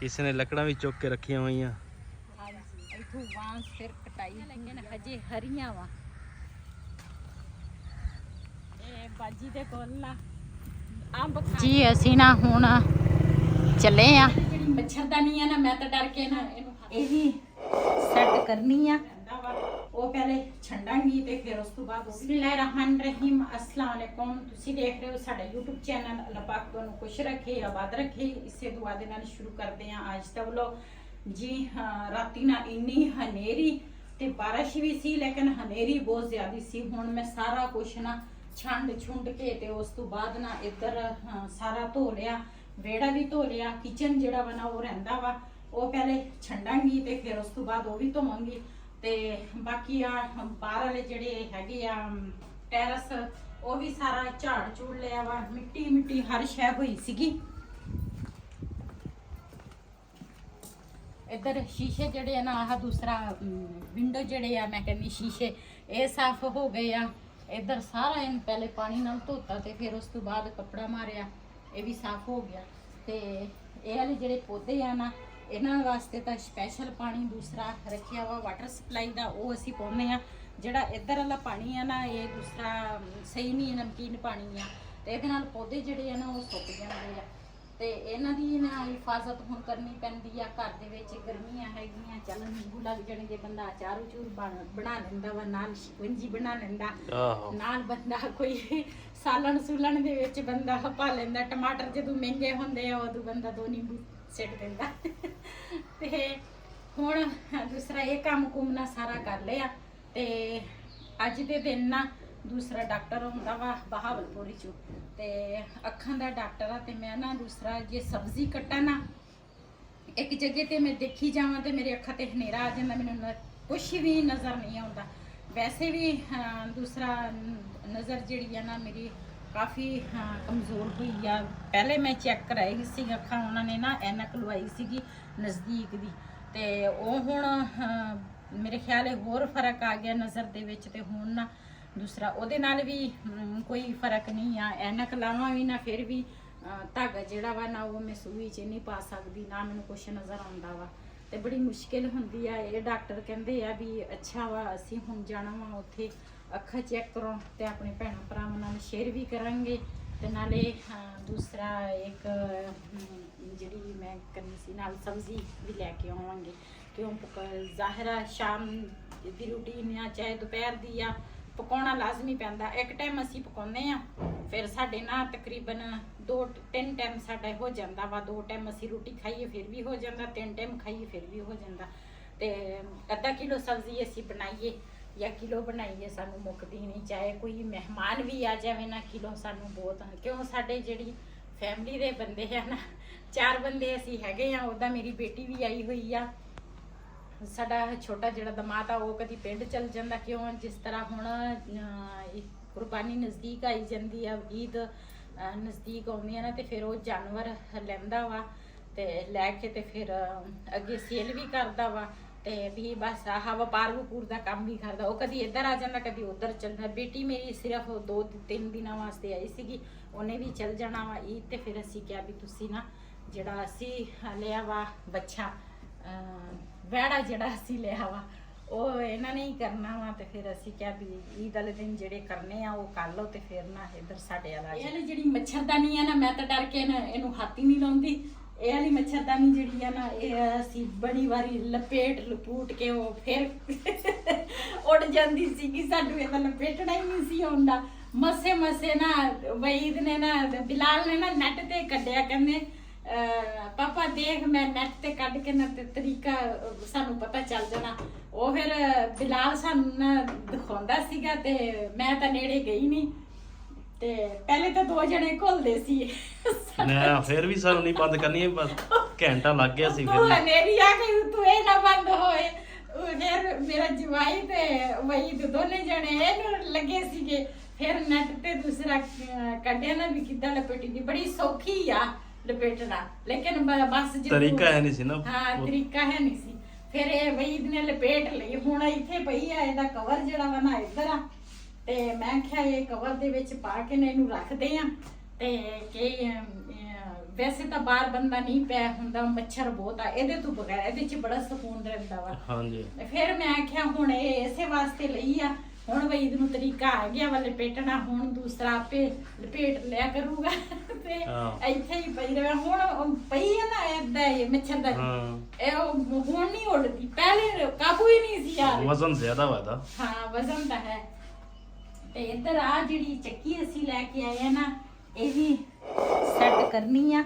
ਕਿਸੇ ਨੇ ਲੱਕੜਾਂ ਵੀ ਚੁੱਕ ਕੇ ਰੱਖੀਆਂ ਹੋਈਆਂ। ਹਾਂਜੀ ਇਥੋਂ ਬਾਂਸ ਫਿਰ ਕਟਾਈ ਲੰਗੇ ਨੇ ਹਜੇ ਹਰੀਆਂ ਵਾ। ਇਹ ਬਾਜੀ ਦੇ ਕੋਲ ਨਾ ਅੰਬ ਜੀ ਅਸੀਂ ਨਾ ਹੁਣ ਚੱਲੇ ਆ। ਜਿਹੜੀ ਮੱਛਰਦਾਨੀ ਆ ਨਾ ਮੈਂ ਤਾਂ ਡਰ ਕੇ ਨਾ ਇਹਨੂੰ ਇਹ ਵੀ ਸੈੱਟ ਕਰਨੀ ਆ। ਉਹ ਪਹਿਲੇ ਛੰਡਾਂਗੀ ਤੇ ਫਿਰ ਉਸ ਤੋਂ ਬਾਅਦ ਬਿਸਮਿल्लाहिर्रहमानिर्रहीम अस्सलाम वालेकुम। ਤੁਸੀਂ ਦੇਖ ਰਹੇ ਹੋ ਸਾਡਾ YouTube ਚੈਨਲ। ਅੱਲਾਹ ਪਾਕ ਤੁਹਾਨੂੰ ਖੁਸ਼ ਰੱਖੇ ਆਬਾਦ ਰੱਖੇ। ਇਸੇ ਦੁਆ ਦੇ ਨਾਲ ਸ਼ੁਰੂ ਕਰਦੇ ਹਾਂ ਅੱਜ ਦਾ ਵਲੋਗ। ਜੀ ਰਾਤੀ ਨਾ ਇੰਨੀ ਹਨੇਰੀ ਤੇ ਬਾਰਿਸ਼ ਵੀ ਸੀ ਲੇਕਿਨ ਹਨੇਰੀ ਬਹੁਤ ਜ਼ਿਆਦਾ ਸੀ। ਹੁਣ ਮੈਂ ਸਾਰਾ ਕੁਛ ਨਾ ਛੰਡ ਛੁੰਡ ਕੇ ਤੇ ਉਸ ਤੋਂ ਬਾਅਦ ਨਾ ਇੱਧਰ ਸਾਰਾ ਧੋ ਲਿਆ। ਵਿਹੜਾ ਵੀ ਧੋ ਲਿਆ। ਕਿਚਨ ਜਿਹੜਾ ਵਾ ਨਾ ਉਹ ਰਹਿੰਦਾ ਵਾ ਉਹ ਪਹਿਲੇ ਛੰਡਾਂਗੀ ਤੇ ਫਿਰ ਉਸ ਤੋਂ ਬਾਅਦ ਉਹ ਵੀ ਧੋਵਾਂਗੀ। ਤੇ ਬਾਕੀ ਆ ਬਾਹਰ ਵਾਲੇ ਜਿਹੜੇ ਹੈਗੇ ਆ ਟੈਰਸ ਉਹ ਵੀ ਸਾਰਾ ਝਾੜ ਝੂੜ ਲਿਆ ਵਾ। ਮਿੱਟੀ ਮਿੱਟੀ ਹਰ ਸ਼ੈ ਹੋਈ ਸੀਗੀ। ਇੱਧਰ ਸ਼ੀਸ਼ੇ ਜਿਹੜੇ ਆ ਨਾ ਆਹ ਦੂਸਰਾ ਵਿੰਡੋ ਜਿਹੜੇ ਆ ਮੈਂ ਕਹਿੰਦੀ ਸ਼ੀਸ਼ੇ ਇਹ ਸਾਫ਼ ਹੋ ਗਏ ਆ। ਇੱਧਰ ਸਾਰਾ ਇਹਨੂੰ ਪਹਿਲੇ ਪਾਣੀ ਨਾਲ ਧੋਤਾ ਤੇ ਫਿਰ ਉਸ ਤੋਂ ਬਾਅਦ ਕੱਪੜਾ ਮਾਰਿਆ। ਇਹ ਵੀ ਸਾਫ਼ ਹੋ ਗਿਆ। ਤੇ ਇਹ ਵਾਲੇ ਜਿਹੜੇ ਪੌਦੇ ਆ ਨਾ ਇਹਨਾਂ ਵਾਸਤੇ ਤਾਂ ਸਪੈਸ਼ਲ ਪਾਣੀ ਦੂਸਰਾ ਰੱਖਿਆ ਵਾ ਵਾਟਰ ਸਪਲਾਈ ਦਾ, ਉਹ ਅਸੀਂ ਪਾਉਂਦੇ ਆ। ਜਿਹੜਾ ਇੱਧਰ ਵਾਲਾ ਪਾਣੀ ਆ ਨਾ ਇਹ ਦੂਸਰਾ ਸਹੀ ਨਹੀਂ, ਨਮਕੀਨ ਪਾਣੀ ਆ ਤੇ ਇਹਦੇ ਨਾਲ ਪੌਦੇ ਜਿਹੜੇ ਆ ਨਾ ਉਹ ਸੁੱਕ ਜਾਂਦੇ ਆ। ਤੇ ਇਹਨਾਂ ਦੀ ਨਾ ਹਿਫਾਜ਼ਤ ਹੁਣ ਕਰਨੀ ਪੈਂਦੀ ਆ। ਘਰ ਦੇ ਵਿੱਚ ਗਰਮੀਆਂ ਹੈਗੀਆਂ, ਚੱਲ ਨਿੰਬੂ ਲੱਗ ਜਾਣਗੇ, ਬੰਦਾ ਅਚਾਰ ਉਚੂਰ ਬਣਾ ਲੈਂਦਾ ਵਾ, ਨਾਲ ਸ਼ਿਕੰਜੀ ਬਣਾ ਲੈਂਦਾ, ਨਾਲ ਬੰਦਾ ਕੋਈ ਸਾਲਣ ਸੂਲਣ ਦੇ ਵਿੱਚ ਬੰਦਾ ਪਾ ਲੈਂਦਾ। ਟਮਾਟਰ ਜਦੋਂ ਮਹਿੰਗੇ ਹੁੰਦੇ ਆ ਉਦੋਂ ਬੰਦਾ 2 ਨਿੰਬੂ ਸਿੱਟ ਦਿੰਦਾ। ਤੇ ਹੁਣ ਦੂਸਰਾ ਇਹ ਕੰਮ ਕੁਮ ਨਾ ਸਾਰਾ ਕਰ ਲਿਆ। ਤੇ ਅੱਜ ਦੇ ਦਿਨ ਨਾ ਦੂਸਰਾ ਡਾਕਟਰ ਹੁੰਦਾ ਵਾ ਬਹਾਵਲਪੁਰੀ ਚੋਂ ਤੇ ਅੱਖਾਂ ਦਾ ਡਾਕਟਰ ਆ। ਤੇ ਮੈਂ ਨਾ ਦੂਸਰਾ ਜੇ ਸਬਜ਼ੀ ਕੱਟਾਂ ਨਾ ਇੱਕ ਜਗ੍ਹਾ ਤੇ ਮੈਂ ਦੇਖੀ ਜਾਵਾਂ ਤੇ ਮੇਰੇ ਅੱਖਾਂ ਤੇ ਹਨੇਰਾ ਆ ਜਾਂਦਾ, ਮੈਨੂੰ ਕੁਛ ਵੀ ਨਜ਼ਰ ਨਹੀਂ ਆਉਂਦਾ। ਵੈਸੇ ਵੀ ਦੂਸਰਾ ਨਜ਼ਰ ਜਿਹੜੀ ਆ ਨਾ ਮੇਰੀ ਕਾਫੀ ਕਮਜ਼ੋਰ ਹੋਈ ਆ। ਪਹਿਲੇ ਮੈਂ ਚੈੱਕ ਕਰਾਈ ਸੀ ਅੱਖਾਂ, ਉਹਨਾਂ ਨੇ ਨਾ ਐਨਕ ਲਵਾਈ ਸੀਗੀ ਨਜ਼ਦੀਕ ਦੀ ਤੇ ਉਹ ਹੁਣ ਮੇਰੇ ਖਿਆਲ ਹੈ ਹੋਰ ਫਰਕ ਆ ਗਿਆ ਨਜ਼ਰ ਦੇ ਵਿੱਚ। ਤੇ ਹੁਣ ਨਾ ਦੂਸਰਾ ਉਹਦੇ ਨਾਲ ਵੀ ਕੋਈ ਫਰਕ ਨਹੀਂ ਆ। ਐਨਕ ਲਾਵਾਂ ਵੀ ਨਾ ਫਿਰ ਵੀ ਧਾਗਾ ਜਿਹੜਾ ਵਾ ਨਾ ਉਹ ਮੈਂ ਸੂਈ 'ਚ ਨਹੀਂ ਪਾ ਸਕਦੀ, ਨਾ ਮੈਨੂੰ ਕੁਛ ਨਜ਼ਰ ਆਉਂਦਾ ਵਾ ਤੇ ਬੜੀ ਮੁਸ਼ਕਿਲ ਹੁੰਦੀ ਆ। ਇਹ ਡਾਕਟਰ ਕਹਿੰਦੇ ਆ ਵੀ ਅੱਛਾ ਵਾ ਅਸੀਂ ਹੁਣ ਜਾਣਾ ਵਾ ਉੱਥੇ ਅੱਖਾਂ ਚੈੱਕ ਕਰੋ ਤੇ ਆਪਣੇ ਭੈਣਾਂ ਭਰਾਵਾਂ ਨਾਲ ਸ਼ੇਅਰ ਵੀ ਕਰਾਂਗੇ ਤੇ ਨਾਲੇ ਦੂਸਰਾ ਇੱਕ ਜਿਹੜੀ ਮੈਂ ਕਰਨੀ ਸੀ ਨਾਲ ਸਬਜ਼ੀ ਵੀ ਲੈ ਕੇ ਆਵਾਂਗੇ ਕਿਉਂ ਜ਼ਾਹਿਰਾ ਸ਼ਾਮ ਦੀ ਰੂਟੀਨ ਆ ਚਾਹੇ ਦੁਪਹਿਰ ਦੀ ਆ ਪਕਾਉਣਾ ਲਾਜ਼ਮੀ ਪੈਂਦਾ। ਇੱਕ ਟਾਈਮ ਅਸੀਂ ਪਕਾਉਂਦੇ ਆ ਫਿਰ ਸਾਡੇ ਨਾ ਤਕਰੀਬਨ 2-3 ਟਾਈਮ ਸਾਡਾ ਹੋ ਜਾਂਦਾ ਵਾ। 2 ਟਾਈਮ ਅਸੀਂ ਰੋਟੀ ਖਾਈਏ ਫਿਰ ਵੀ ਹੋ ਜਾਂਦਾ, 3 ਟਾਈਮ ਖਾਈਏ ਫਿਰ ਵੀ ਹੋ ਜਾਂਦਾ। ਤੇ ਅੱਧਾ ਕਿਲੋ ਸਬਜ਼ੀ ਅਸੀਂ ਬਣਾਈਏ ਜਾਂ ਕਿਲੋ ਬਣਾਈਏ ਸਾਨੂੰ ਮੁੱਕਦੀ ਨਹੀਂ। ਚਾਹੇ ਕੋਈ ਮਹਿਮਾਨ ਵੀ ਆ ਜਾਵੇ ਨਾ ਕਿਲੋ ਸਾਨੂੰ ਬਹੁਤ ਕਿਉਂ ਸਾਡੇ ਜਿਹੜੀ ਫੈਮਿਲੀ ਦੇ ਬੰਦੇ ਆ ਨਾ 4 ਬੰਦੇ ਅਸੀਂ ਹੈਗੇ ਆ। ਉਹਦਾ ਮੇਰੀ ਬੇਟੀ ਵੀ ਆਈ ਹੋਈ ਆ। ਸਾਡਾ ਛੋਟਾ ਜਿਹੜਾ ਦਮਾਦ ਆ ਉਹ ਕਦੀ ਪਿੰਡ ਚਲ ਜਾਂਦਾ ਕਿਉਂ ਜਿਸ ਤਰ੍ਹਾਂ ਹੁਣ ਕੁਰਬਾਨੀ ਨਜ਼ਦੀਕ ਆਈ ਜਾਂਦੀ ਆ, ਈਦ ਨਜ਼ਦੀਕ ਆਉਂਦੀ ਆ ਨਾ ਤੇ ਫਿਰ ਉਹ ਜਾਨਵਰ ਲੈਂਦਾ ਵਾ ਤੇ ਲੈ ਕੇ ਤੇ ਫਿਰ ਅੱਗੇ ਸੇਲ ਵੀ ਕਰਦਾ ਵਾ ਤੇ ਵੀ ਬਸ ਆਹ ਵਪਾਰ ਵਪੂਰ ਦਾ ਕੰਮ ਵੀ ਕਰਦਾ। ਉਹ ਕਦੀ ਇੱਧਰ ਆ ਜਾਂਦਾ ਕਦੀ ਉੱਧਰ ਚੱਲ ਜਾਂਦਾ। ਬੇਟੀ ਮੇਰੀ ਸਿਰਫ 2-3 ਦਿਨਾਂ ਵਾਸਤੇ ਆਈ ਸੀਗੀ, ਉਹਨੇ ਵੀ ਚੱਲ ਜਾਣਾ ਵਾ ਈਦ ਤੇ ਫਿਰ ਅਸੀਂ ਕਿਹਾ ਵੀ ਤੁਸੀਂ ਨਾ ਜਿਹੜਾ ਅਸੀਂ ਲਿਆ ਵਾ ਬੱਚਾ ਵਹਿੜਾ ਜਿਹੜਾ ਅਸੀਂ ਲਿਆ ਵਾ ਉਹ ਇਹਨਾਂ ਨੇ ਹੀ ਕਰਨਾ ਵਾ ਤੇ ਫਿਰ ਅਸੀਂ ਕਿਹਾ ਵੀ ਈਦ ਵਾਲੇ ਦਿਨ ਜਿਹੜੇ ਕਰਨੇ ਆ ਉਹ ਕਰ ਲਓ ਤੇ ਫਿਰ ਨਾ ਇੱਧਰ ਸਾਡੇ ਵਾਲਾ ਇਹ ਜਿਹੜੀ ਮੱਛਰਦਾਨੀ ਆ ਨਾ ਮੈਂ ਤਾਂ ਡਰ ਕੇ ਨਾ ਇਹਨੂੰ ਹੱਥ ਹੀ ਨਹੀਂ ਲਾਉਂਦੀ। ਇਹ ਵਾਲੀ ਮੱਛਰਦਾਨੀ ਜਿਹੜੀ ਆ ਨਾ ਇਹ ਅਸੀਂ ਬੜੀ ਵਾਰੀ ਲਪੂਟ ਕੇ ਉਹ ਫਿਰ ਉੱਡ ਜਾਂਦੀ ਸੀਗੀ। ਸਾਨੂੰ ਇਹਦਾ ਲਪੇਟਣਾ ਹੀ ਨਹੀਂ ਸੀ ਆਉਂਦਾ। ਮਸੇ ਨਾ ਵਈਦ ਨੇ ਨਾ ਬਿਲਾਲ ਨੇ ਨਾ ਨੈਟ ਤੇ ਕੱਢਿਆ, ਕਹਿੰਦੇ ਪਾਪਾ ਦੇਖ ਮੈਂ ਨੈਟ ਤੇ ਕੱਢ ਕੇ ਨਾ ਤੇ ਤਰੀਕਾ ਸਾਨੂੰ ਪਤਾ ਚੱਲ ਜਾਣਾ। ਉਹ ਫਿਰ ਬਿਲਾਲ ਸਾਨੂੰ ਨਾ ਦਿਖਾਉਂਦਾ ਸੀਗਾ ਤੇ ਮੈਂ ਤਾਂ ਨੇੜੇ ਗਈ ਨਹੀਂ ਤੇ ਪਹਿਲੇ ਤਾਂ 2 ਜਣੇ ਘੁਲਦੇ ਸੀ ਨਾ ਫਿਰ ਵੀ ਸਾਨੂੰ ਨਹੀਂ ਬੰਦ ਕਰਨੀ ਬਸ ਘੰਟਾ ਲੱਗ ਗਿਆ ਸੀ। ਫਿਰ ਹਨੇਰੀ ਆ ਗਈ ਤੂੰ ਇਹ ਨਾ ਬੰਦ ਹੋਏ। ਫਿਰ ਮੇਰਾ ਜਵਾਈ ਤੇ ਵਹੀ ਦੋਨੇ ਜਣੇ ਇਹਨੂੰ ਲੱਗੇ ਸੀਗੇ। ਫਿਰ ਨੈਟ ਤੇ ਦੂਸਰਾ ਕੱਢਿਆ ਨਾ ਵੀ ਕਿੱਦਾਂ ਲਪੇਟੀ ਦੀ ਬੜੀ ਸੌਖੀ ਆ ਲਪੇਟਣਾ ਲੇਕਿਨ ਬਸ ਤਰੀਕਾ ਹੈ ਨਹੀਂ ਸੀ ਨਾ। ਹਾਂ ਤਰੀਕਾ ਹੈ ਨਹੀਂ ਸੀ। ਫਿਰ ਇਹ ਵਈਦ ਨੇ ਲਪੇਟ ਲਈ। ਹੁਣ ਇੱਥੇ ਪਈ ਆ ਇਹਦਾ ਕਵਰ ਜਿਹੜਾ ਵਾ ਨਾ ਇੱਧਰ ਆ ਤੇ ਮੈਂ ਕਿਹਾ ਇਹ ਕਵਰ ਦੇ ਵਿੱਚ ਪਾ ਕੇ ਨਾ ਇਹਨੂੰ ਰੱਖਦੇ ਆ ਤੇ ਕਿ ਵੈਸੇ ਤਾਂ ਬਾਹਰ ਬੰਦਾ ਨਹੀਂ ਪਿਆ ਹੁੰਦਾ, ਮੱਛਰ ਬਹੁਤ ਆ, ਇਹਦੇ ਤੋਂ ਬਗੈਰ ਇਹਦੇ 'ਚ ਬੜਾ ਸਕੂਨ ਰਹਿੰਦਾ ਵਾ। ਹਾਂਜੀ ਤੇ ਫਿਰ ਮੈਂ ਆਖਿਆ ਹੁਣ ਇਹ ਇਸੇ ਵਾਸਤੇ ਲਈ ਆ, ਹੁਣ ਵਈਦ ਨੂੰ ਤਰੀਕਾ ਆ ਗਿਆ ਵਾ ਲਪੇਟਣਾ, ਹੁਣ ਦੂਸਰਾ ਆਪੇ ਲਪੇਟ ਲਿਆ ਕਰੂਗਾ ਤੇ ਇੱਥੇ ਹੀ ਪਈ ਰਵੇ। ਹੁਣ ਪਈ ਆ ਨਾ ਏਦਾਂ ਇਹ ਮੱਛਰਦਾਨੀ, ਇਹ ਹੁਣ ਨਹੀਂ ਉੱਡਦੀ, ਪਹਿਲੇ ਕਾਬੂ ਹੀ ਨਹੀਂ ਸੀ ਯਾਰ, ਵਜ਼ਨ ਜ਼ਿਆਦਾ ਵਾ ਇਹਦਾ। ਹਾਂ ਵਜ਼ਨ ਤਾਂ ਹੈ। ਤੇ ਇੱਧਰ ਆ ਜਿਹੜੀ ਚੱਕੀ ਅਸੀਂ ਲੈ ਕੇ ਆਏ ਆ ਨਾ, ਇਹ ਵੀ ਸੈੱਟ ਕਰਨੀ ਆ।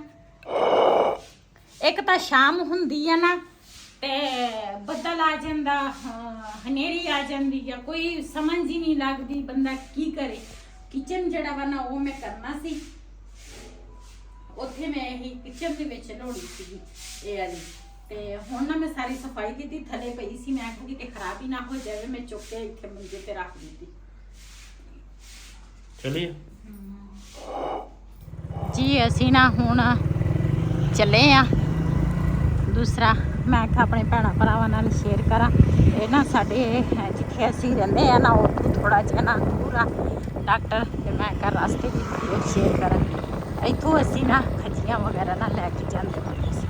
ਇੱਕ ਤਾਂ ਸ਼ਾਮ ਹੁੰਦੀ ਆ ਨਾ ਤੇ ਬੱਦਲ ਆ ਜਾਂਦਾ, ਹਨੇਰੀ ਆ ਜਾਂਦੀ ਆ, ਕੋਈ ਸਮਝ ਹੀ ਨਹੀਂ ਲੱਗਦੀ ਬੰਦਾ ਕੀ ਕਰੇ। ਕਿਚਨ ਜਿਹੜਾ ਵਾ ਨਾ ਉਹ ਮੈਂ ਕਰਨਾ ਸੀ, ਉੱਥੇ ਮੈਂ ਇਹੀ ਕਿਚਨ ਦੇ ਵਿੱਚ ਲੋੜੀ ਸੀਗੀ ਇਹ ਵਾਲੀ। ਤੇ ਹੁਣ ਨਾ ਮੈਂ ਸਾਰੀ ਸਫਾਈ ਕੀਤੀ, ਥੱਲੇ ਪਈ ਸੀ, ਮੈਂ ਕਿਹਾ ਕਿ ਖਰਾਬ ਹੀ ਨਾ ਹੋ ਜਾਵੇ, ਮੈਂ ਚੁੱਕ ਕੇ ਇੱਥੇ ਮੰਜੇ ਤੇ ਰੱਖ ਦਿੱਤੀ। ਚਲਿਏ ਜੀ ਅਸੀਂ ਨਾ ਹੁਣ ਚੱਲੇ ਆ। ਦੂਸਰਾ ਮੈਂ ਕਿਹਾ ਆਪਣੇ ਭੈਣਾਂ ਭਰਾਵਾਂ ਨਾਲ ਸ਼ੇਅਰ ਕਰਾਂ, ਇਹ ਨਾ ਸਾਡੇ ਜਿੱਥੇ ਅਸੀਂ ਰਹਿੰਦੇ ਆ ਨਾ ਉਹ ਥੋੜਾ ਜਿਹਾ ਨਾ ਦੂਰ ਆ ਡਾਕਟਰ, ਤੇ ਮੈਂ ਕਿਹਾ ਰਸਤੇ ਦੀ ਸ਼ੇਅਰ ਕਰਾਂ। ਇੱਥੋਂ ਅਸੀਂ ਨਾ ਖੱਜੀਆਂ ਵਗੈਰਾ ਨਾ ਲੈ ਕੇ ਜਾਂਦੇ ਹੁੰਦੇ ਸੀ।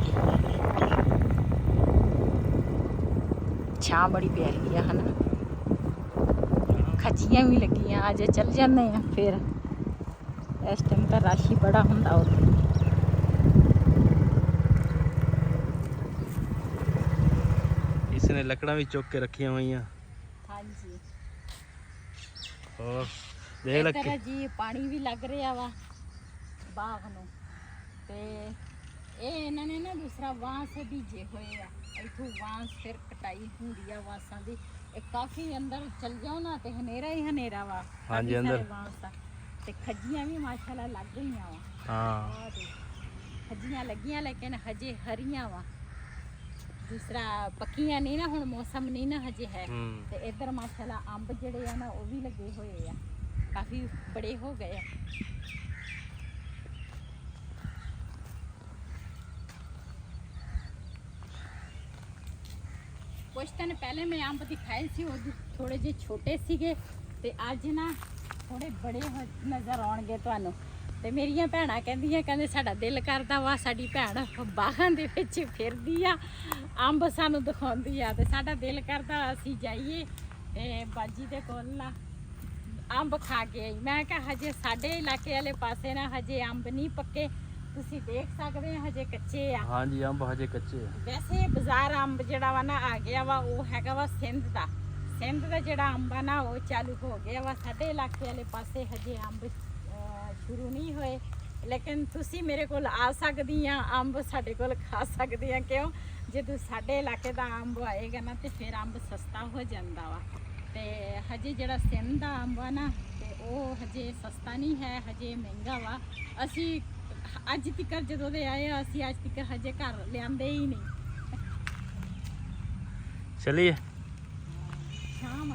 ਛਾਂ ਬੜੀ ਪਿਆਰੀ ਆ ਹਨਾ, ਖੱਜੀਆਂ ਵੀ ਲੱਗੀਆਂ, ਅੱਜ ਚੱਲ ਜਾਂਦੇ ਆ। ਫਿਰ ਇਸ ਟਾਈਮ ਤਾਂ ਰਸ਼ ਹੀ ਬੜਾ ਹੁੰਦਾ ਉੱਥੇ। ਇਸ ਨੇ ਲੱਕੜਾਂ ਵੀ ਚੁੱਕ ਕੇ ਰੱਖੀਆਂ ਹੋਈਆਂ। ਹਾਂਜੀ ਹੋਰ ਦੇਖ ਲੱਗ ਇੱਧਰ ਜੀ ਪਾਣੀ ਵੀ ਲੱਗ ਰਿਹਾ ਵਾ ਬਾਗ ਨੂੰ, ਤੇ ਇਹ ਇਹਨਾਂ ਨੇ ਨਾ ਦੂਸਰਾ ਵਾਂਸ ਬੀਜੇ ਹੋਏ ਆ। ਇੱਥੋਂ ਵਾਂਸ ਫਿਰ ਕਟਾਈ ਹੁੰਦੀ ਆ ਵਾਂਸਾਂ ਦੀ। ਇਹ ਕਾਫੀ ਅੰਦਰ ਚਲ ਜਾਓ ਨਾ ਤੇ ਹਨੇਰਾ ਹੀ ਹਨੇਰਾ ਵਾ। ਹਾਂਜੀ ਅੰਦਰ ਵਾਂਸ ਆ ਤੇ ਖੱਜੀਆਂ ਵੀ ਮਾਸ਼ਾਅੱਲਾ ਲੱਗ ਗਈਆਂ ਵਾ। ਹਾਂ ਖੱਜੀਆਂ ਲੱਗੀਆਂ ਲੇਕਿਨ ਹਜੇ ਹਰੀਆਂ ਵਾ, ਦੂਸਰਾ ਪੱਕੀਆਂ ਨਹੀਂ ਨਾ, ਹੁਣ ਮੌਸਮ ਨਹੀਂ ਨਾ ਹਜੇ ਹੈ। ਤੇ ਇੱਧਰ ਮਾਸ਼ਾਅੱਲਾ ਅੰਬ ਜਿਹੜੇ ਆ ਨਾ ਉਹ ਵੀ ਲੱਗੇ ਹੋਏ ਆ, ਕਾਫੀ ਬੜੇ ਹੋ ਗਏ ਆ। ਕੁਛ ਦਿਨ ਪਹਿਲੇ ਮੈਂ ਅੰਬ ਦਿਖਾਏ ਸੀ, ਉਹ ਥੋੜੇ ਜਿਹੇ ਛੋਟੇ ਸੀਗੇ, ਤੇ ਅੱਜ ਨਾ ਥੋੜੇ ਬੜੇ ਨਜ਼ਰ ਆਉਣਗੇ ਤੁਹਾਨੂੰ। ਤੇ ਮੇਰੀਆਂ ਭੈਣਾਂ ਕਹਿੰਦੇ ਸਾਡਾ ਦਿਲ ਕਰਦਾ ਵਾ, ਸਾਡੀ ਭੈਣ ਬਾਗਾਂ ਦੇ ਵਿੱਚ ਫਿਰਦੀ ਆ, ਅੰਬ ਸਾਨੂੰ ਦਿਖਾਉਂਦੀ ਆ, ਤੇ ਸਾਡਾ ਦਿਲ ਕਰਦਾ ਅਸੀਂ ਜਾਈਏ ਤੇ ਬਾਜੀ ਦੇ ਕੋਲ ਨਾ ਅੰਬ ਖਾ ਕੇ ਆਈ। ਮੈਂ ਕਿਹਾ ਹਜੇ ਸਾਡੇ ਇਲਾਕੇ ਵਾਲੇ ਪਾਸੇ ਨਾ ਹਜੇ ਅੰਬ ਨਹੀਂ ਪੱਕੇ, ਤੁਸੀਂ ਦੇਖ ਸਕਦੇ ਆ ਹਜੇ ਕੱਚੇ ਆ। ਹਾਂਜੀ ਅੰਬ ਹਜੇ ਕੱਚੇ ਆ। ਵੈਸੇ ਬਾਜ਼ਾਰ ਅੰਬ ਜਿਹੜਾ ਵਾ ਨਾ ਆ ਗਿਆ ਵਾ, ਉਹ ਹੈਗਾ ਵਾ ਸਿੰਧ ਦਾ ਜਿਹੜਾ ਅੰਬ ਆ ਨਾ ਉਹ ਚਾਲੂ ਹੋ ਗਿਆ ਵਾ। ਸਾਡੇ ਇਲਾਕੇ ਵਾਲੇ ਪਾਸੇ ਹਜੇ ਅੰਬ ਸ਼ੁਰੂ ਨਹੀਂ ਹੋਏ, ਲੇਕਿਨ ਤੁਸੀਂ ਮੇਰੇ ਕੋਲ ਆ ਸਕਦੀ ਆ, ਅੰਬ ਸਾਡੇ ਕੋਲ ਖਾ ਸਕਦੇ ਆ। ਕਿਉਂ? ਜਦੋਂ ਸਾਡੇ ਇਲਾਕੇ ਦਾ ਅੰਬ ਆਏਗਾ ਨਾ ਤੇ ਫਿਰ ਅੰਬ ਸਸਤਾ ਹੋ ਜਾਂਦਾ ਵਾ। ਤੇ ਹਜੇ ਜਿਹੜਾ ਸਿੰਧ ਦਾ ਅੰਬ ਆ ਨਾ ਤੇ ਉਹ ਹਜੇ ਸਸਤਾ ਨਹੀਂ ਹੈ, ਹਜੇ ਮਹਿੰਗਾ ਵਾ। ਅਸੀਂ ਅੱਜ ਤੱਕ ਜਦੋਂ ਦੇ ਆਏ ਆ, ਅਸੀਂ ਅੱਜ ਤੱਕ ਹਜੇ ਘਰ ਲਿਆਂਦੇ ਹੀ ਨਹੀਂ। ਚਲਿਏ ਸ਼ਾਮ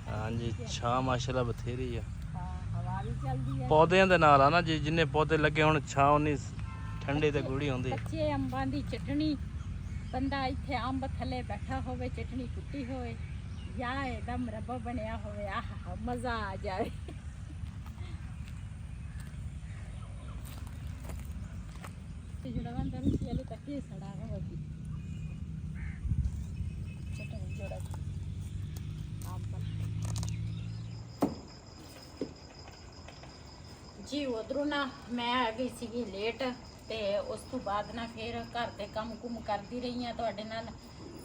ਹਾਂਜੀ ਛਾਂ ਮਾਸ਼ਾਅੱਲਾ ਬਥੇਰੀ ਆ, ਹਵਾ ਵੀ ਚੱਲਦੀ ਹੈ। ਪੌਦਿਆਂ ਦੇ ਨਾਲ ਆ ਨਾ, ਜਿੰਨੇ ਪੌਦੇ ਲੱਗੇ ਹੁਣ ਛਾਂ ਉਨੀ ਠੰਡੀ ਤੇ ਗੂੜੀ ਹੁੰਦੀ। ਕੱਚੇ ਅੰਬਾਂ ਦੀ ਚਟਣੀ, ਬੰਦਾ ਇੱਥੇ ਅੰਬ ਥੱਲੇ ਬੈਠਾ ਹੋਵੇ, ਚਟਣੀ ਕੁੱਟੀ ਹੋਵੇ ਜਾਂ ਇਹਦਾ ਮੁਰੱਬਾ ਬਣਿਆ ਹੋਵੇ, ਆਹ ਮਜ਼ਾ ਆ ਜਾਵੇ। ਜਿਹੜਾ ਅੰਦਰ ਨੂੰ ਚਲੇ ਤੱਕੇ ਸੜਾ ਹੈ ਵੱਡੀ ਚਟਣੀ ਜੋੜਾ ਜੀ। ਉਧਰੋਂ ਨਾ ਮੈਂ ਆ ਗਈ ਸੀਗੀ ਲੇਟ, ਤੇ ਉਸ ਤੋਂ ਬਾਅਦ ਨਾ ਫਿਰ ਘਰ ਦੇ ਕੰਮ ਕੁਮ ਕਰਦੀ ਰਹੀ ਆ ਤੁਹਾਡੇ ਨਾਲ,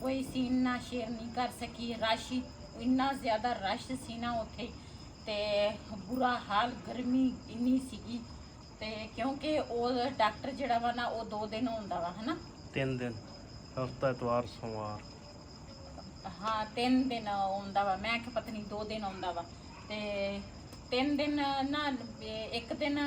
ਕੋਈ ਸੀਨ ਨਾ ਸ਼ੇਅਰ ਨਹੀਂ ਕਰ ਸਕੀ। ਰਸ਼ ਇੰਨਾ ਜ਼ਿਆਦਾ ਰਸ਼ ਸੀ ਨਾ ਉੱਥੇ, ਤੇ ਬੁਰਾ ਹਾਲ, ਗਰਮੀ ਇੰਨੀ ਸੀਗੀ। ਤੇ ਕਿਉਂਕਿ ਉਹ ਡਾਕਟਰ ਜਿਹੜਾ ਵਾ ਨਾ ਉਹ 2 ਦਿਨ ਹੁੰਦਾ ਵਾ, ਹਨਾ 3 ਦਿਨ, ਹਫਤਾ ਐਤਵਾਰ ਸੋਮਵਾਰ, ਹਾਂ 3 ਦਿਨ ਆਉਂਦਾ ਵਾ। ਮੈਂ ਕਿ ਪਤਾ ਨਹੀਂ 2 ਦਿਨ ਆਉਂਦਾ ਵਾ, ਤੇ 3 ਦਿਨ ਨਾ, ਇੱਕ ਦਿਨ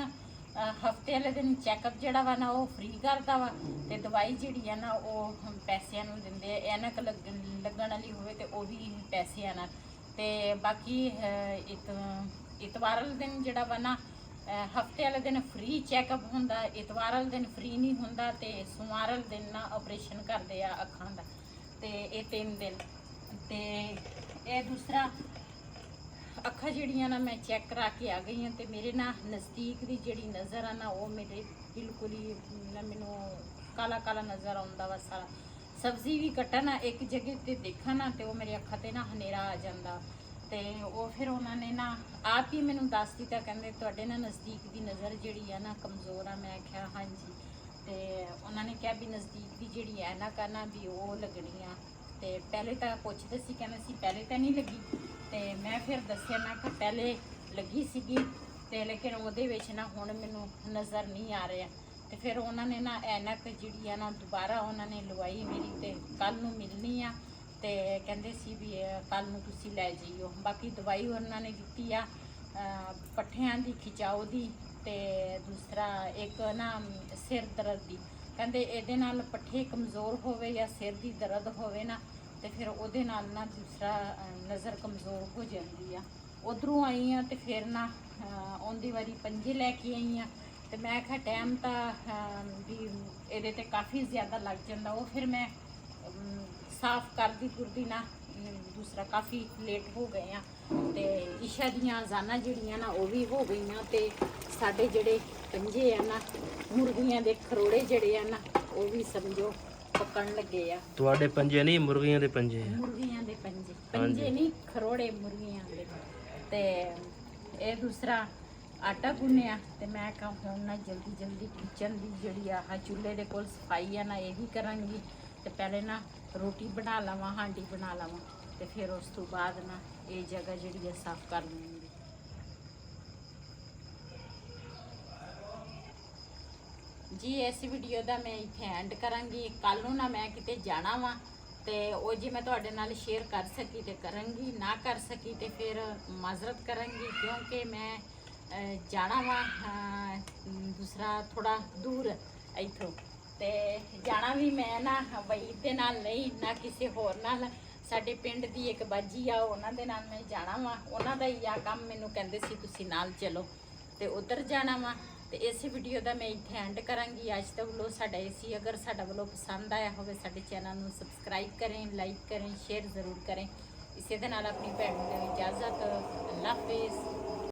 ਹਫਤੇ ਵਾਲੇ ਦਿਨ ਚੈੱਕਅਪ ਜਿਹੜਾ ਵਾ ਨਾ ਉਹ ਫ੍ਰੀ ਕਰਦਾ ਵਾ, ਤੇ ਦਵਾਈ ਜਿਹੜੀ ਆ ਨਾ ਉਹ ਪੈਸਿਆਂ ਨੂੰ ਦਿੰਦੇ ਆ। ਐਨਕ ਲੱਗਣ ਵਾਲੀ ਹੋਵੇ ਤੇ ਉਹ ਵੀ ਪੈਸਿਆਂ ਨਾਲ। ਤੇ ਬਾਕੀ ਇਤਵਾਰ ਵਾਲੇ ਦਿਨ ਜਿਹੜਾ ਵਾ ਨਾ, ਹਫਤੇ ਵਾਲੇ ਦਿਨ ਫ੍ਰੀ ਚੈੱਕਅਪ ਹੁੰਦਾ, ਇਤਵਾਰ ਵਾਲੇ ਦਿਨ ਫ੍ਰੀ ਨਹੀਂ ਹੁੰਦਾ, ਤੇ ਸੋਮਵਾਰ ਵਾਲੇ ਦਿਨ ਨਾ ਆਪਰੇਸ਼ਨ ਕਰਦੇ ਆ ਅੱਖਾਂ ਦਾ। ਤੇ ਇਹ 3 ਦਿਨ, ਤੇ ਇਹ ਦੂਸਰਾ ਅੱਖਾਂ ਜਿਹੜੀਆਂ ਨਾ ਮੈਂ ਚੈੱਕ ਕਰਾ ਕੇ ਆ ਗਈ ਹਾਂ ਤੇ ਮੇਰੇ ਨਾ ਨਜ਼ਦੀਕ ਦੀ ਜਿਹੜੀ ਨਜ਼ਰ ਆ ਨਾ ਉਹ ਮੇਰੇ ਬਿਲਕੁਲ ਹੀ ਮੈਨੂੰ ਕਾਲਾ ਕਾਲਾ ਨਜ਼ਰ ਆਉਂਦਾ ਵਾ ਸਾਰਾ। ਸਬਜ਼ੀ ਵੀ ਕੱਟਾਂ ਨਾ ਇੱਕ ਜਗ੍ਹਾ ਤੇ ਦੇਖਾਂ ਨਾ ਤੇ ਉਹ ਮੇਰੇ ਅੱਖਾਂ ਤੇ ਨਾ ਹਨੇਰਾ ਆ ਜਾਂਦਾ। ਤੇ ਉਹ ਫਿਰ ਉਹਨਾਂ ਨੇ ਨਾ ਆਪ ਹੀ ਮੈਨੂੰ ਦੱਸ ਦਿੱਤਾ, ਕਹਿੰਦੇ ਤੁਹਾਡੇ ਨਾ ਨਜ਼ਦੀਕ ਦੀ ਨਜ਼ਰ ਜਿਹੜੀ ਆ ਨਾ ਕਮਜ਼ੋਰ ਆ। ਮੈਂ ਕਿਹਾ ਹਾਂਜੀ। ਤੇ ਉਹਨਾਂ ਨੇ ਕਿਹਾ ਵੀ ਨਜ਼ਦੀਕ ਦੀ ਜਿਹੜੀ ਐਨਕ ਆ ਨਾ ਵੀ ਉਹ ਲੱਗਣੀ ਆ। ਤੇ ਪਹਿਲੇ ਤਾਂ ਪੁੱਛਦੇ ਸੀ, ਕਹਿੰਦੇ ਸੀ ਪਹਿਲੇ ਤਾਂ ਨਹੀਂ ਲੱਗੀ। ਤੇ ਮੈਂ ਫਿਰ ਦੱਸਿਆ ਮੈਂ ਕਿ ਪਹਿਲੇ ਲੱਗੀ ਸੀਗੀ ਤੇ ਲੇਕਿਨ ਉਹਦੇ ਵਿੱਚ ਨਾ ਹੁਣ ਮੈਨੂੰ ਨਜ਼ਰ ਨਹੀਂ ਆ ਰਿਹਾ। ਤੇ ਫਿਰ ਉਹਨਾਂ ਨੇ ਨਾ ਐਨਕ ਜਿਹੜੀ ਆ ਨਾ ਦੁਬਾਰਾ ਉਹਨਾਂ ਨੇ ਲਵਾਈ ਮੇਰੀ ਤੇ ਕੱਲ ਨੂੰ ਮਿਲਣੀ ਆ। ਤੇ ਕਹਿੰਦੇ ਸੀ ਵੀ ਕੱਲ ਨੂੰ ਤੁਸੀਂ ਲੈ ਜਾਈਓ। ਬਾਕੀ ਦਵਾਈ ਉਹਨਾਂ ਨੇ ਦਿੱਤੀ ਆ ਪੱਠਿਆਂ ਦੀ, ਖਿਚਾਓ ਦੀ ਤੇ ਦੂਸਰਾ ਇੱਕ ਨਾ ਸਿਰ ਦਰਦ ਦੀ। ਕਹਿੰਦੇ ਇਹਦੇ ਨਾਲ ਪੱਠੇ ਕਮਜ਼ੋਰ ਹੋਵੇ ਜਾਂ ਸਿਰ ਦੀ ਦਰਦ ਹੋਵੇ ਨਾ ਤੇ ਫਿਰ ਉਹਦੇ ਨਾਲ ਨਾ ਦੂਸਰਾ ਨਜ਼ਰ ਕਮਜ਼ੋਰ ਹੋ ਜਾਂਦੀ ਆ। ਉਧਰੋਂ ਆਈ ਆ ਤੇ ਫਿਰ ਨਾ ਆਉਂਦੀ ਵਾਰੀ ਪੰਜੇ ਲੈ ਕੇ ਆਈ ਆ। ਤੇ ਮੈਂ ਕਿਹਾ ਟਾਈਮ ਤਾਂ ਵੀ ਇਹਦੇ ਤੇ ਕਾਫੀ ਜ਼ਿਆਦਾ ਲੱਗ ਜਾਂਦਾ। ਉਹ ਫਿਰ ਮੈਂ ਸਾਫ਼ ਕਰਦੀ ਕੁਰਦੀ ਨਾ ਦੂਸਰਾ ਕਾਫੀ ਲੇਟ ਹੋ ਗਏ ਆ। ਤੇ ਇਸ਼ਾ ਦੀਆਂ ਅਜ਼ਾਨਾਂ ਜਿਹੜੀਆਂ ਨਾ ਉਹ ਵੀ ਹੋ ਗਈਆਂ। ਤੇ ਸਾਡੇ ਜਿਹੜੇ ਪੰਜੇ ਆ ਨਾ ਮੁਰਗੀਆਂ ਦੇ ਖਰੋੜੇ ਜਿਹੜੇ ਆ ਨਾ ਉਹ ਵੀ ਸਮਝੋ ਪੱਕਣ ਲੱਗੇ ਆ। ਤੁਹਾਡੇ ਪੰਜੇ ਨਹੀਂ, ਮੁਰਗੀਆਂ ਦੇ ਪੰਜੇ ਆ। ਮੁਰਗੀਆਂ ਦੇ ਪੰਜੇ ਨਹੀਂ, ਖਰੋੜੇ ਮੁਰਗੀਆਂ ਦੇ। ਤੇ ਇਹ ਦੂਸਰਾ ਆਟਾ ਗੁੰਨਿਆ ਤੇ ਮੈਂ ਕਿਹਾ ਹੁਣ ਨਾ ਜਲਦੀ ਜਲਦੀ ਕਿਚਨ ਦੀ ਜਿਹੜੀ ਆਹ ਚੁੱਲ੍ਹੇ ਦੇ ਕੋਲ ਸਫਾਈ ਆ ਨਾ ਇਹ ਵੀ ਕਰਾਂਗੀ। ਤੇ ਪਹਿਲੇ ਨਾ ਰੋਟੀ ਬਣਾ ਲਵਾਂ, ਹਾਂਡੀ ਬਣਾ ਲਵਾਂ ਤੇ ਫਿਰ ਉਸ ਤੋਂ ਬਾਅਦ ਨਾ ਇਹ ਜਗ੍ਹਾ ਜਿਹੜੀ ਹੈ ਸਾਫ਼ ਕਰ ਲਵਾਂਗੀ। ਜੀ ਇਸ ਵੀਡੀਓ ਦਾ ਮੈਂ ਇੱਥੇ ਐਂਡ ਕਰਾਂਗੀ। ਕੱਲ ਨੂੰ ਨਾ ਮੈਂ ਕਿਤੇ ਜਾਣਾ ਵਾ ਤੇ ਉਹ ਜੇ ਮੈਂ ਤੁਹਾਡੇ ਨਾਲ ਸ਼ੇਅਰ ਕਰ ਸਕੀ ਤੇ ਕਰਾਂਗੀ, ਨਾ ਕਰ ਸਕੀ ਤੇ ਫਿਰ ਮਾਜ਼ਰਤ ਕਰਾਂਗੀ ਕਿਉਂਕਿ ਮੈਂ ਜਾਣਾ ਵਾ ਦੂਸਰਾ ਥੋੜਾ ਦੂਰ ਇੱਥੋਂ। ਤੇ ਜਾਣਾ ਵੀ ਮੈਂ ਨਾ ਬਈ ਦੇ ਨਾਲ ਨਹੀਂ, ਨਾ ਕਿਸੇ ਹੋਰ ਨਾਲ। ਸਾਡੇ ਪਿੰਡ ਦੀ ਇੱਕ ਬਾਜੀ ਆ ਉਹਨਾਂ ਦੇ ਨਾਲ ਮੈਂ ਜਾਣਾ ਵਾ। ਉਹਨਾਂ ਦਾ ਹੀ ਆ ਕੰਮ, ਮੈਨੂੰ ਕਹਿੰਦੇ ਸੀ ਤੁਸੀਂ ਨਾਲ ਚਲੋ ਤੇ ਉਧਰ ਜਾਣਾ ਵਾ। ਤੇ ਇਸ ਵੀਡੀਓ ਦਾ ਮੈਂ ਇੱਥੇ ਐਂਡ ਕਰਾਂਗੀ। ਅੱਜ ਦਾ ਵਲੋਗ ਸਾਡਾ ਇਹ ਸੀ। ਅਗਰ ਸਾਡਾ ਵਲੋਗ ਪਸੰਦ ਆਇਆ ਹੋਵੇ ਸਾਡੇ ਚੈਨਲ ਨੂੰ ਸਬਸਕ੍ਰਾਈਬ ਕरें, ਲਾਈਕ ਕरें, ਸ਼ੇਅਰ ਜ਼ਰੂਰ ਕरें। ਇਸੇ ਦੇ ਨਾਲ ਆਪਣੀ ਭੈਣ ਨੂੰ ਦਿਓ ਇਜਾਜ਼ਤ। ਅੱਲਾ ਹਾਫਿਜ਼।